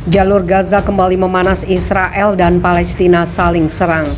Jalur Gaza kembali memanas, Israel dan Palestina saling serang.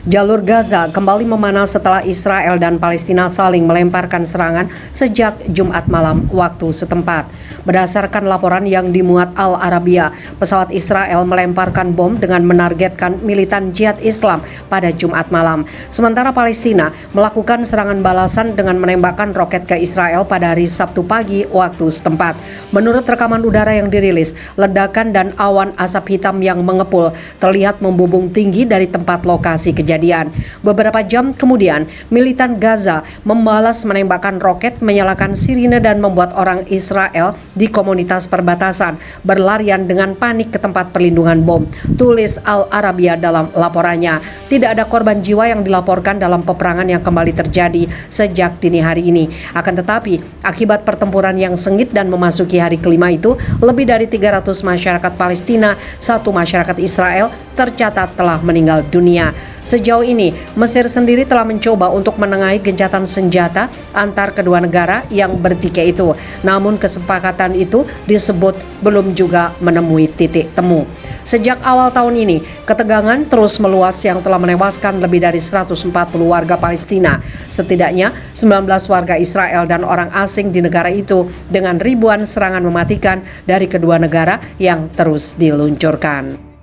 Jalur Gaza kembali memanas setelah Israel dan Palestina saling melemparkan serangan sejak Jumat malam waktu setempat. Berdasarkan laporan yang dimuat Al Arabiya, pesawat Israel melemparkan bom dengan menargetkan militan Jihad Islam pada Jumat malam. Sementara Palestina melakukan serangan balasan dengan menembakkan roket ke Israel pada hari Sabtu pagi waktu setempat. Menurut rekaman udara yang dirilis, ledakan dan awan asap hitam yang mengepul terlihat membubung tinggi dari tempat lokasi kejadian. Beberapa jam kemudian, militan Gaza membalas menembakkan roket, menyalakan sirine dan membuat orang Israel di komunitas perbatasan berlarian dengan panik ke tempat perlindungan bom. Tulis Al Arabiya dalam laporannya. Tidak ada korban jiwa yang dilaporkan dalam peperangan yang kembali terjadi sejak dini hari ini. Akan tetapi, akibat pertempuran yang sengit dan memasuki hari kelima itu, lebih dari 300 masyarakat Palestina, 1 masyarakat Israel tercatat telah meninggal dunia. Sejauh ini, Mesir sendiri telah mencoba untuk menengahi gencatan senjata antar kedua negara yang bertikai itu. Namun kesepakatan itu disebut belum juga menemui titik temu. Sejak awal tahun ini, ketegangan terus meluas yang telah menewaskan lebih dari 140 warga Palestina. Setidaknya 19 warga Israel dan orang asing di negara itu dengan ribuan serangan mematikan dari kedua negara yang terus diluncurkan.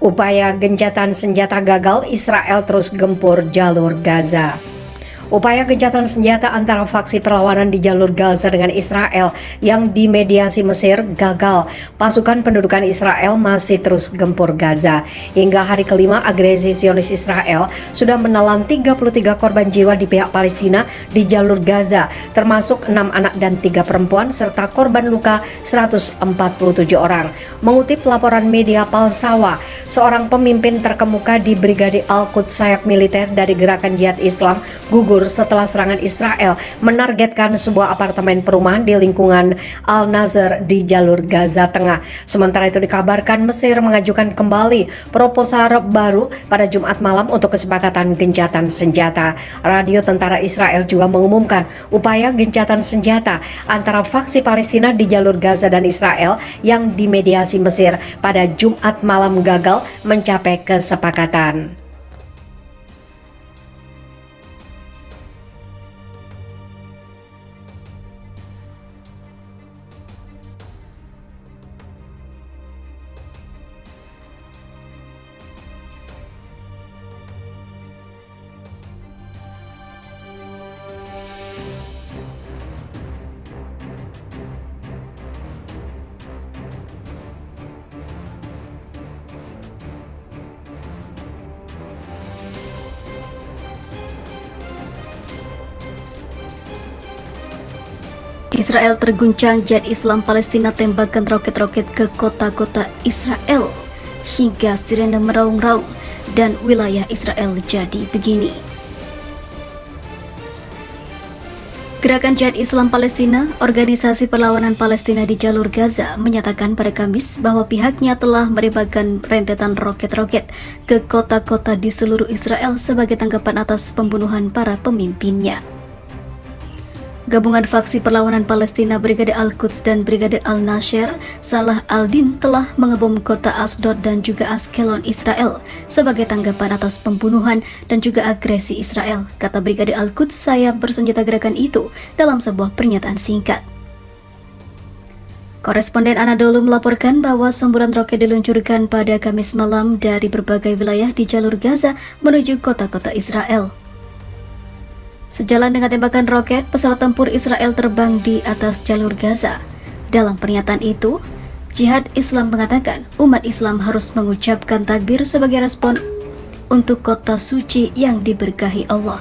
Upaya gencatan senjata gagal, Israel terus gempur jalur Gaza. Upaya gencatan senjata antara faksi perlawanan di jalur Gaza dengan Israel yang dimediasi Mesir gagal. Pasukan pendudukan Israel masih terus gempur Gaza. Hingga hari kelima, agresi Zionis Israel sudah menelan 33 korban jiwa di pihak Palestina di jalur Gaza, termasuk 6 anak dan 3 perempuan serta korban luka 147 orang. Mengutip laporan media Palsawa, seorang pemimpin terkemuka di Brigade Al-Quds sayap militer dari Gerakan Jihad Islam gugur setelah serangan Israel menargetkan sebuah apartemen perumahan di lingkungan Al-Nazar di jalur Gaza Tengah. Sementara itu dikabarkan Mesir mengajukan kembali proposal baru pada Jumat malam untuk kesepakatan gencatan senjata. Radio tentara Israel juga mengumumkan upaya gencatan senjata antara faksi Palestina di jalur Gaza dan Israel yang dimediasi Mesir pada Jumat malam gagal mencapai kesepakatan. Israel terguncang, Jihad Islam Palestina tembakkan roket-roket ke kota-kota Israel hingga sirene meraung-raung dan wilayah Israel jadi begini. Gerakan Jihad Islam Palestina, organisasi perlawanan Palestina di jalur Gaza, menyatakan pada Kamis bahwa pihaknya telah menembakkan rentetan roket-roket ke kota-kota di seluruh Israel sebagai tanggapan atas pembunuhan para pemimpinnya. Gabungan faksi perlawanan Palestina Brigade Al-Quds dan Brigade Al-Nasir Salah al-Din telah mengebom kota Asdod dan juga Askelon Israel sebagai tanggapan atas pembunuhan dan juga agresi Israel, kata Brigade Al-Quds sayap bersenjata gerakan itu dalam sebuah pernyataan singkat. Koresponden Anadolu melaporkan bahwa semburan roket diluncurkan pada Kamis malam dari berbagai wilayah di jalur Gaza menuju kota-kota Israel. Sejalan dengan tembakan roket, pesawat tempur Israel terbang di atas jalur Gaza. Dalam pernyataan itu, Jihad Islam mengatakan umat Islam harus mengucapkan takbir sebagai respon untuk kota suci yang diberkahi Allah.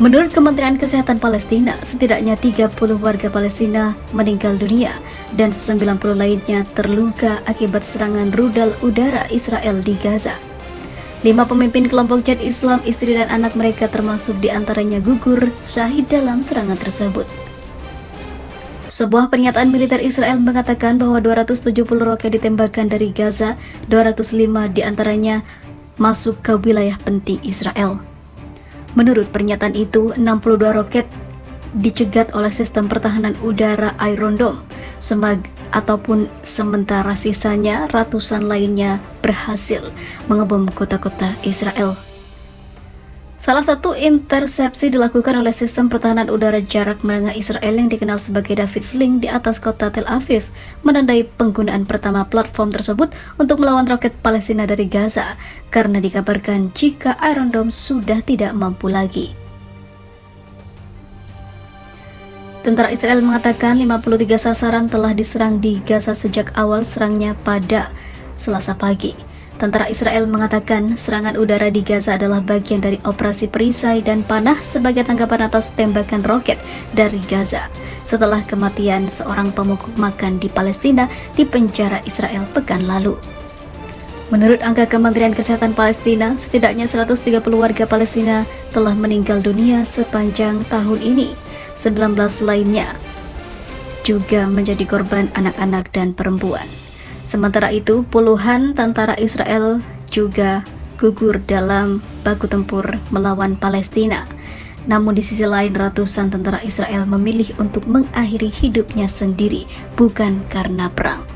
Menurut Kementerian Kesehatan Palestina, setidaknya 30 warga Palestina meninggal dunia dan 90 lainnya terluka akibat serangan rudal udara Israel di Gaza. 5 pemimpin kelompok Jihad Islam, istri dan anak mereka termasuk diantaranya gugur syahid dalam serangan tersebut. Sebuah pernyataan militer Israel mengatakan bahwa 270 roket ditembakkan dari Gaza, 205 diantaranya masuk ke wilayah penting Israel. Menurut pernyataan itu, 62 roket dicegat oleh sistem pertahanan udara Iron Dome, sementara sisanya ratusan lainnya berhasil mengebom kota-kota Israel. Salah satu intersepsi dilakukan oleh sistem pertahanan udara jarak menengah Israel yang dikenal sebagai David Sling di atas kota Tel Aviv, menandai penggunaan pertama platform tersebut untuk melawan roket Palestina dari Gaza, karena dikabarkan jika Iron Dome sudah tidak mampu lagi. Tentara Israel mengatakan 53 sasaran telah diserang di Gaza sejak awal serangnya pada Selasa pagi. Tentara Israel mengatakan serangan udara di Gaza adalah bagian dari operasi perisai dan panah sebagai tanggapan atas tembakan roket dari Gaza setelah kematian seorang pemukul makan di Palestina di penjara Israel pekan lalu. Menurut angka Kementerian Kesehatan Palestina, setidaknya 130 warga Palestina telah meninggal dunia sepanjang tahun ini. 19 lainnya juga menjadi korban anak-anak dan perempuan. Sementara itu, puluhan tentara Israel juga gugur dalam baku tempur melawan Palestina. Namun di sisi lain, ratusan tentara Israel memilih untuk mengakhiri hidupnya sendiri, bukan karena perang.